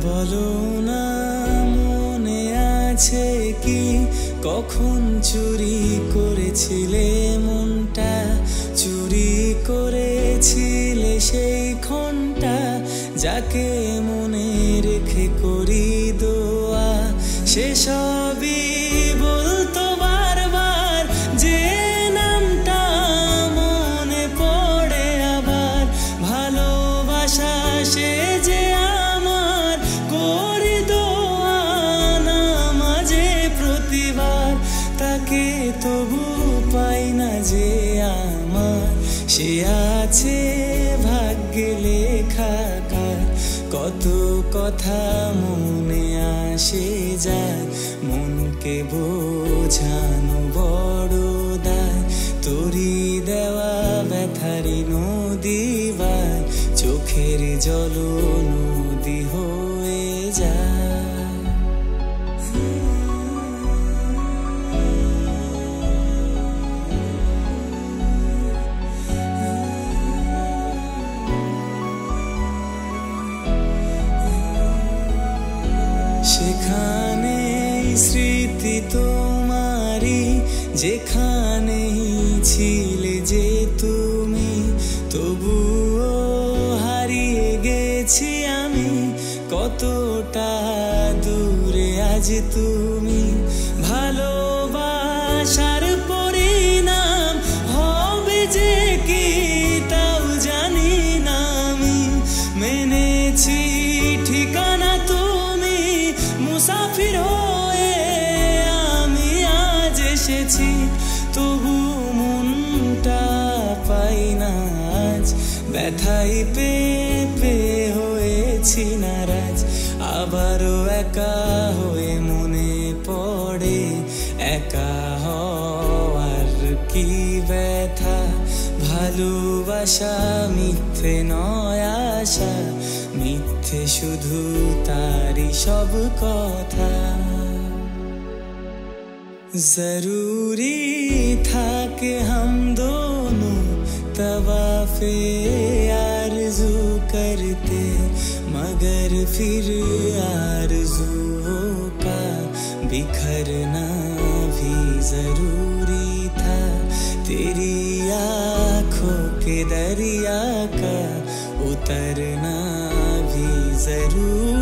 বলো না মনে আছে কি কখন চুরি করেছিলে মনটা, চুরি করেছিলে সেই ক্ষণটা, যাকে মনে রেখে করি দোয়া। সেসবই বলতো বারবার যে নামটা মনে পড়ে আবার, ভালোবাসা সে যে আমার করি দোয়া নামাজে প্রতিবার। তাকে তবু পাই না যে আমার, সে আছে ভাগ্যে লেখা কার। কত কথা মনে আসে যায়, মনকে বোঝানো বড় দায়। তোরি দেওয়া ব্যথারি নদীবার, চোখের জল নদী হয়ে যায়। সেখানে স্মৃতি তোমারি, যেখানেই ছিলে যে তুমি, তবুও হারিয়ে গেছি আমি। কতটা দূরে আজ তুমি, ভালোবাসার পরিণাম হবে যে কি তাও জানি না আমি। মেনেছি ঠিকানা তুমি, মুসাফির হয়ে আমি আজ এসেছি। তবু মনটা পাই না আজ, ব্যথাই পেয়ে হয়েছি নারাজ। আবারও একা হয়ে মনে পড়ে একা হওয়ার কি ব্যথা। ভালোবাসা মিথ্যে নয় আশা, মিথ্যে শুধু তারি সব কথা। जरूरी था कि हम दोनों तवाफ़े आरज़ू करते, मगर फिर आरज़ुओं का बिखरना भी जरूरी था। तेरी आँखों के दरिया का उतरना भी जरूरी